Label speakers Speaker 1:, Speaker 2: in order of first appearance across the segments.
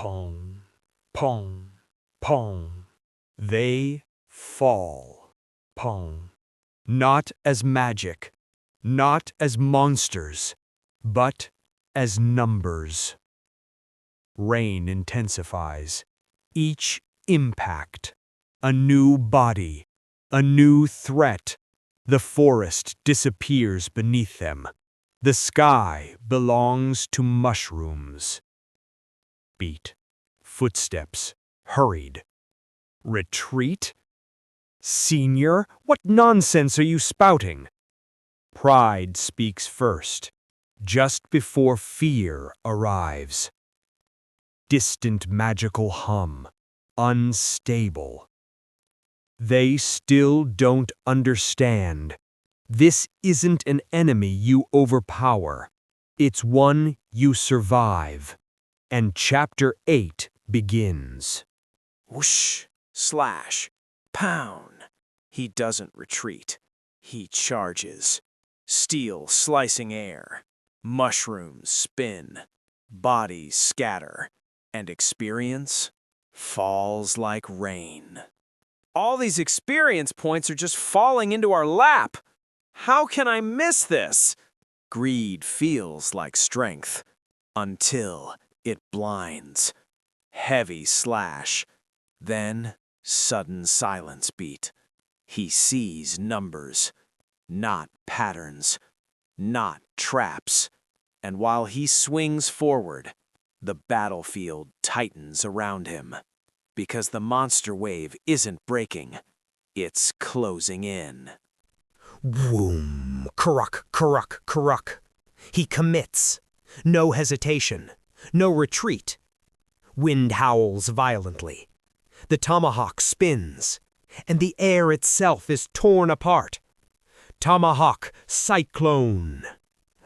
Speaker 1: Pong, pong, pong. They fall. Pong. Not as magic, not as monsters, but as numbers. Rain intensifies. Each impact, a new body, a new threat. The forest disappears beneath them. The sky belongs to mushrooms. Beat. Footsteps. Hurried. Retreat? Senior, what nonsense are you spouting? Pride speaks first, just before fear arrives. Distant magical hum, unstable. They still don't understand. This isn't an enemy you overpower. It's one you survive. And Chapter 8 begins.
Speaker 2: Whoosh, slash, pound. He doesn't retreat. He charges. Steel slicing air. Mushrooms spin. Bodies scatter. And experience falls like rain. All these experience points are just falling into our lap. How can I miss this? Greed feels like strength until it blinds. Heavy slash. Then sudden silence beat. He sees numbers, not patterns, not traps. And while he swings forward, the battlefield tightens around him. Because the monster wave isn't breaking, it's closing in.
Speaker 3: Whoom, karuk, karuk, karuk. He commits. No hesitation, no retreat. Wind howls violently. The tomahawk spins, and the air itself is torn apart. Tomahawk cyclone.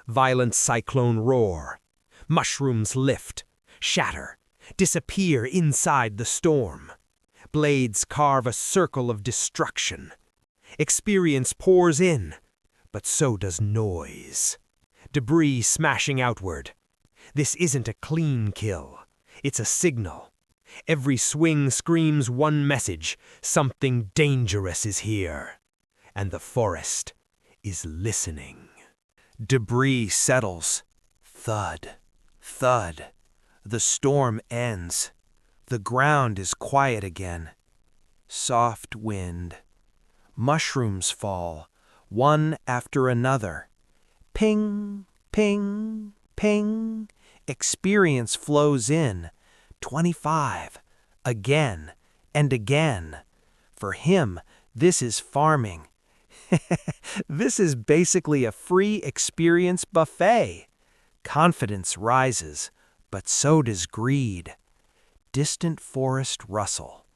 Speaker 3: Violent cyclone roar. Mushrooms lift, shatter, disappear inside the storm. Blades carve a circle of destruction. Experience pours in, but so does noise. Debris smashing outward. This isn't a clean kill. It's a signal. Every swing screams one message. Something dangerous is here. And the forest is listening. Debris settles. Thud. Thud. The storm ends. The ground is quiet again. Soft wind. Mushrooms fall, one after another. Ping, ping, ping. Experience flows in. 25. Again and again. For him, this is farming. This is basically a free experience buffet. Confidence rises, but so does greed. Distant forest rustle.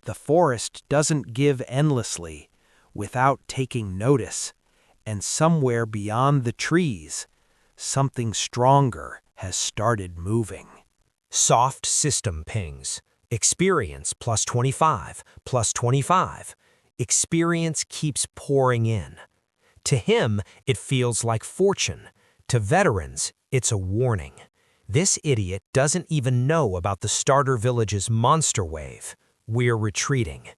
Speaker 3: The forest doesn't give endlessly, without taking notice, and somewhere beyond the trees, something stronger has started moving. Soft system pings. Experience plus 25, plus 25. Experience keeps pouring in. To him, it feels like fortune. To veterans, it's a warning. This idiot doesn't even know about the starter village's monster wave. We're retreating.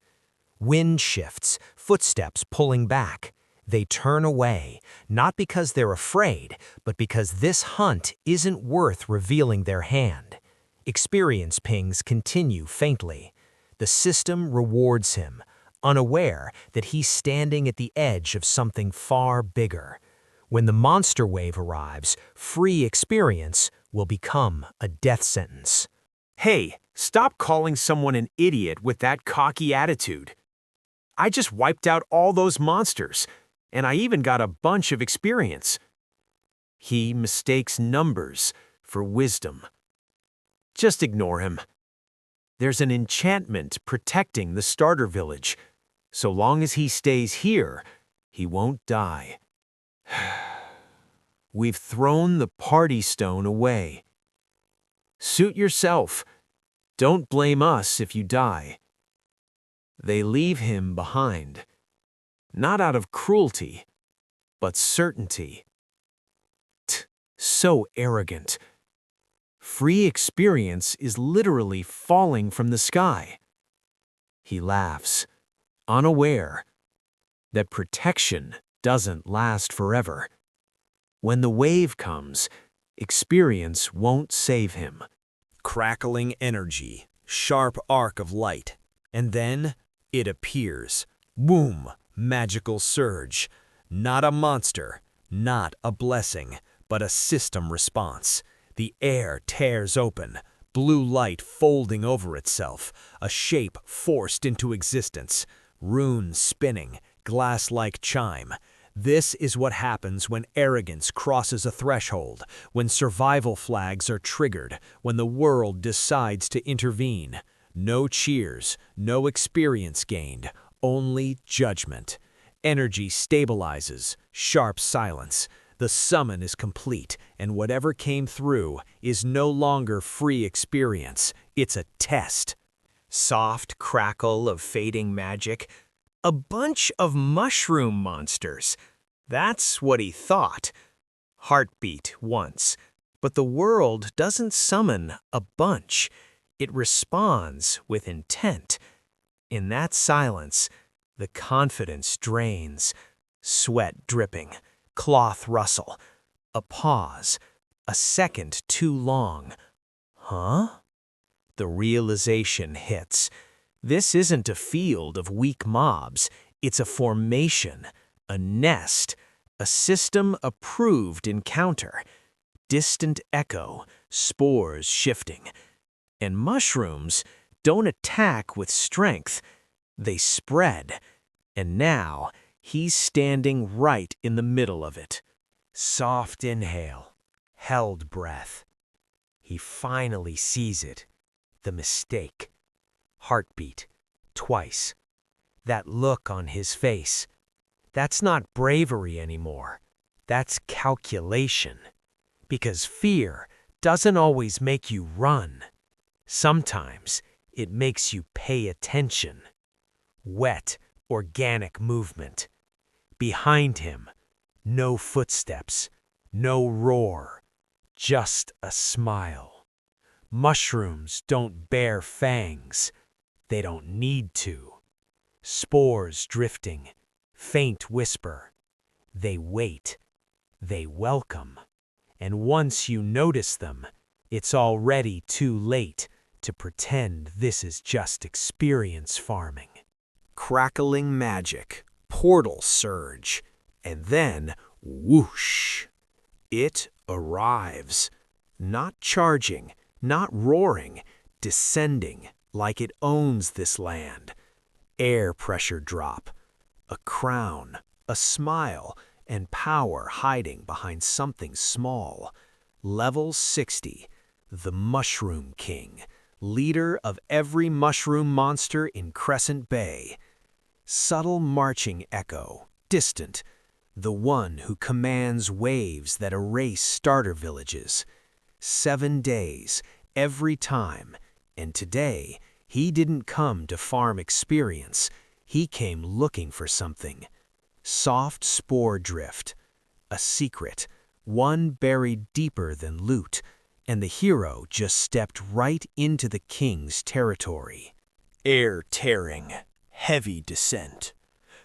Speaker 3: Wind shifts, footsteps pulling back. They turn away, not because they're afraid, but because this hunt isn't worth revealing their hand. Experience pings continue faintly. The system rewards him, unaware that he's standing at the edge of something far bigger. When the monster wave arrives, free experience will become a death sentence.
Speaker 2: Hey, stop calling someone an idiot with that cocky attitude. I just wiped out all those monsters, and I even got a bunch of experience. He mistakes numbers for wisdom. Just ignore him. There's an enchantment protecting the starter village. So long as he stays here, he won't die. We've thrown the party stone away. Suit yourself. Don't blame us if you die. They leave him behind, not out of cruelty, but certainty. So arrogant. Free experience is literally falling from the sky. He laughs, unaware that protection doesn't last forever. When the wave comes, experience won't save him.
Speaker 1: Crackling energy, sharp arc of light, and then it appears. Boom! Magical surge. Not a monster, not a blessing, but a system response. The air tears open, blue light folding over itself, a shape forced into existence, runes spinning, glass-like chime. This is what happens when arrogance crosses a threshold, when survival flags are triggered, when the world decides to intervene. No cheers, no experience gained, only judgment. Energy stabilizes, sharp silence. The summon is complete, and whatever came through is no longer free experience. It's a test.
Speaker 3: Soft crackle of fading magic. A bunch of mushroom monsters. That's what he thought. Heartbeat once. But the world doesn't summon a bunch. It responds with intent. In that silence, the confidence drains. Sweat dripping. Cloth rustle. A pause. A second too long. Huh? The realization hits. This isn't a field of weak mobs. It's a formation, a nest, a system-approved encounter. Distant echo, spores shifting. And mushrooms don't attack with strength. They spread. And now, he's standing right in the middle of it. Soft inhale, held breath. He finally sees it. The mistake. Heartbeat, twice. That look on his face. That's not bravery anymore. That's calculation. Because fear doesn't always make you run. Sometimes it makes you pay attention. Wet, organic movement. Behind him, no footsteps, no roar, just a smile. Mushrooms don't bear fangs. They don't need to. Spores drifting, faint whisper. They wait. They welcome. And once you notice them, it's already too late to pretend this is just experience farming. Crackling magic, portal surge, and then whoosh. It arrives. Not charging, not roaring, descending like it owns this land. Air pressure drop. A crown, a smile, and power hiding behind something small. Level 60, the Mushroom King, leader of every mushroom monster in Crescent Bay. Subtle marching echo, distant, the one who commands waves that erase starter villages. 7 days, every time, and today he didn't come to farm experience. He came looking for something. Soft spore drift. A secret, one buried deeper than loot, and the hero just stepped right into the king's territory. Air tearing, heavy descent.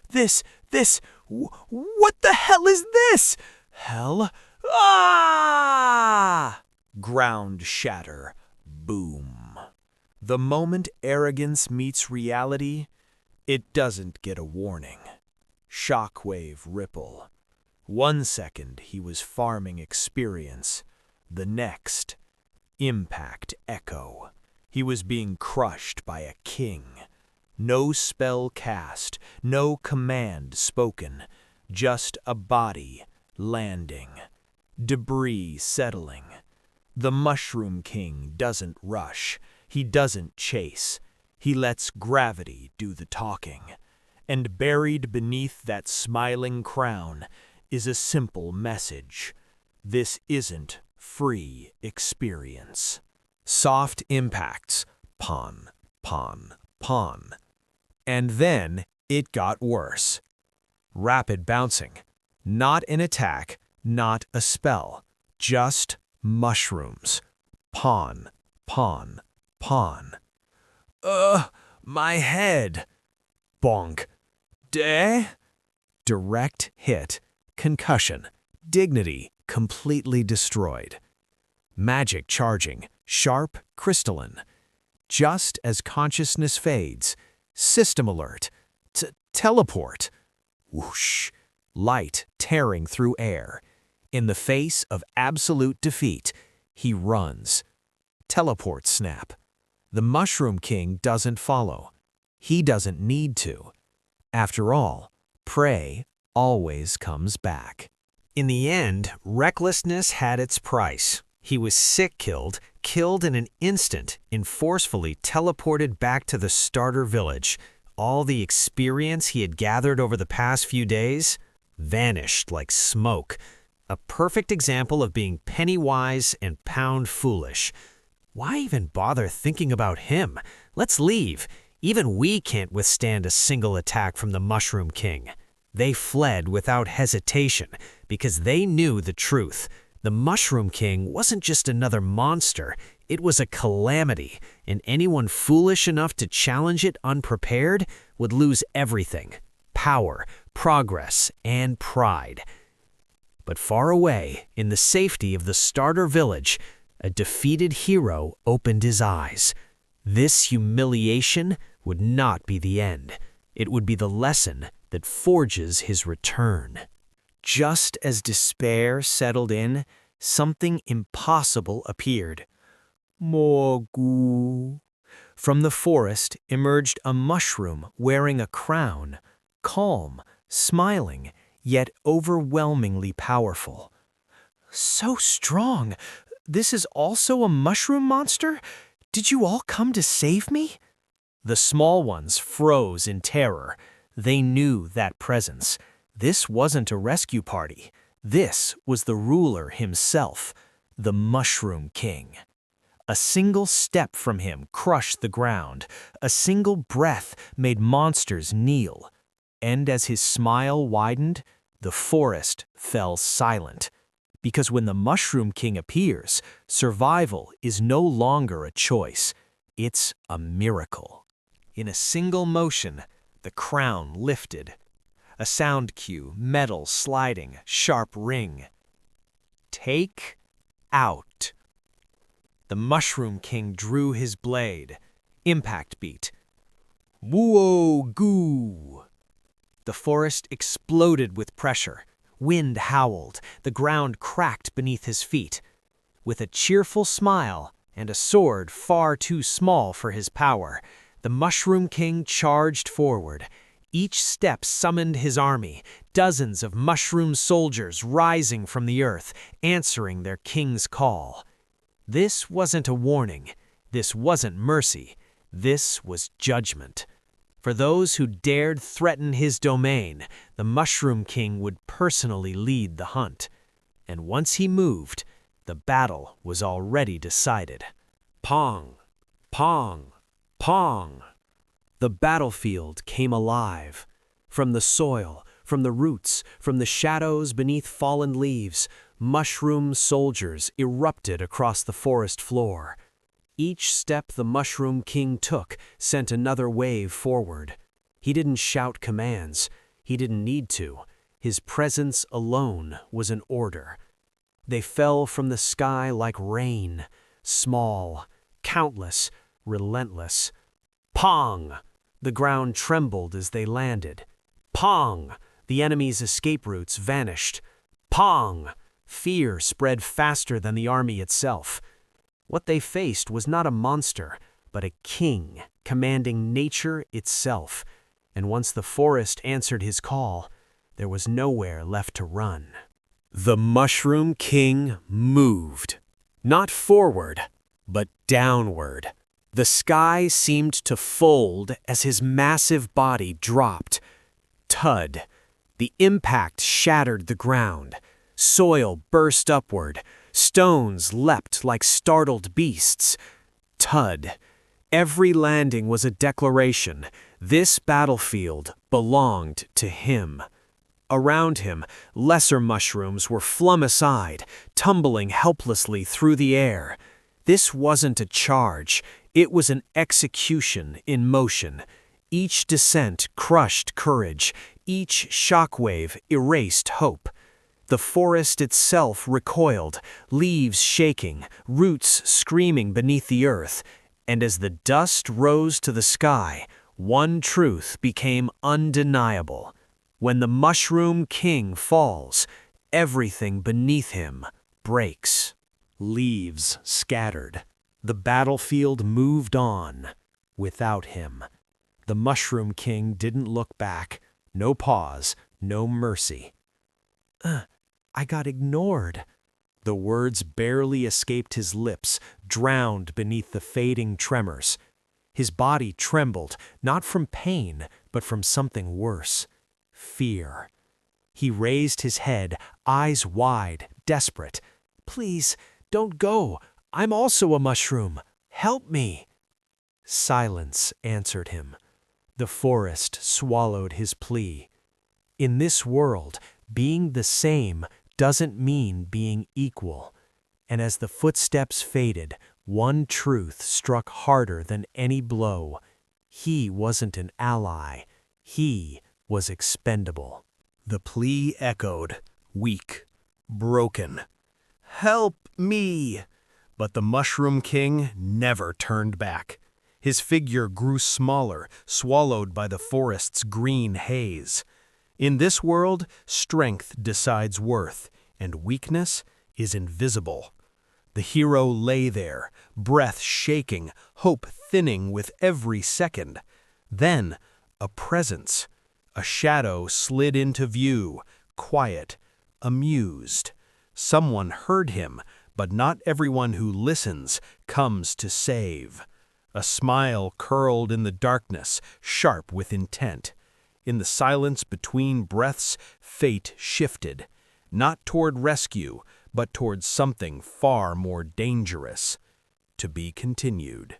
Speaker 3: What the hell is this? Hell? Ah! Ground shatter, boom. The moment arrogance meets reality, it doesn't get a warning. Shockwave ripple. 1 second he was farming experience. The next, impact echo. He was being crushed by a king. No spell cast, no command spoken, just a body landing. Debris settling. The Mushroom King doesn't rush. He doesn't chase. He lets gravity do the talking. And buried beneath that smiling crown is a simple message. This isn't free experience. Soft impacts. Pawn, pawn, pawn. And then it got worse. Rapid bouncing. Not an attack, not a spell. Just mushrooms.
Speaker 1: Pawn, pawn, pawn. My head. Bonk. Direct hit, concussion, dignity completely destroyed. Magic charging, sharp, crystalline. Just as consciousness fades, system alert, teleport. Whoosh, light tearing through air. In the face of absolute defeat, he runs. Teleport snap. The Mushroom King doesn't follow. He doesn't need to. After all, prey always comes back. In the end, recklessness had its price. He was sick-killed in an instant, and forcefully teleported back to the starter village. All the experience he had gathered over the past few days vanished like smoke. A perfect example of being penny-wise and pound-foolish. Why even bother thinking about him? Let's leave. Even we can't withstand a single attack from the Mushroom King. They fled without hesitation because they knew the truth. The Mushroom King wasn't just another monster. It was a calamity, and anyone foolish enough to challenge it unprepared would lose everything: power, progress, and pride. But far away, in the safety of the starter village, a defeated hero opened his eyes. This humiliation would not be the end. It would be the lesson that forges his return. Just as despair settled in, something impossible appeared. Mogu. From the forest emerged a mushroom wearing a crown, calm, smiling, yet overwhelmingly powerful. So strong! This is also a mushroom monster? Did you all come to save me? The small ones froze in terror. They knew that presence. This wasn't a rescue party. This was the ruler himself, the Mushroom King. A single step from him crushed the ground. A single breath made monsters kneel. And as his smile widened, the forest fell silent. Because when the Mushroom King appears, survival is no longer a choice. It's a miracle. In a single motion, the crown lifted. A sound cue, metal sliding, sharp ring. Take out. The Mushroom King drew his blade. Impact beat. Woo-goo! The forest exploded with pressure. Wind howled. The ground cracked beneath his feet. With a cheerful smile and a sword far too small for his power, the Mushroom King charged forward. Each step summoned his army, dozens of mushroom soldiers rising from the earth, answering their king's call. This wasn't a warning. This wasn't mercy. This was judgment. For those who dared threaten his domain, the Mushroom King would personally lead the hunt. And once he moved, the battle was already decided. Pong, pong, pong. The battlefield came alive. From the soil, from the roots, from the shadows beneath fallen leaves, mushroom soldiers erupted across the forest floor. Each step the Mushroom King took sent another wave forward. He didn't shout commands. He didn't need to. His presence alone was an order. They fell from the sky like rain, small, countless, relentless. Pong! The ground trembled as they landed. Pong! The enemy's escape routes vanished. Pong! Fear spread faster than the army itself. What they faced was not a monster, but a king commanding nature itself. And once the forest answered his call, there was nowhere left to run. The Mushroom King moved. Not forward, but downward. The sky seemed to fold as his massive body dropped. Thud. The impact shattered the ground. Soil burst upward. Stones leapt like startled beasts. Thud. Every landing was a declaration. This battlefield belonged to him. Around him, lesser mushrooms were flung aside, tumbling helplessly through the air.
Speaker 2: This wasn't a charge, it was an execution in motion. Each descent crushed courage, each shockwave erased hope. The forest itself recoiled, leaves shaking, roots screaming beneath the earth, and as the dust rose to the sky, one truth became undeniable. When the Mushroom King falls, everything beneath him breaks.
Speaker 1: Leaves scattered. The battlefield moved on without him. The Mushroom King didn't look back. No pause, no mercy. I got ignored. The words barely escaped his lips, drowned beneath the fading tremors. His body trembled, not from pain, but from something worse. Fear. He raised his head, eyes wide, desperate. Please, don't go. I'm also a mushroom. Help me. Silence answered him. The forest swallowed his plea. In this world, being the same doesn't mean being equal. And as the footsteps faded, one truth struck harder than any blow. He wasn't an ally. He was expendable. The plea echoed, weak, broken. Help me! But the Mushroom King never turned back. His figure grew smaller, swallowed by the forest's green haze. In this world, strength decides worth, and weakness is invisible. The hero lay there, breath shaking, hope thinning with every second. Then, a presence. A shadow slid into view, quiet, amused. Someone heard him, but not everyone who listens comes to save. A smile curled in the darkness, sharp with intent. In the silence between breaths, fate shifted, not toward rescue, but toward something far more dangerous. To be continued.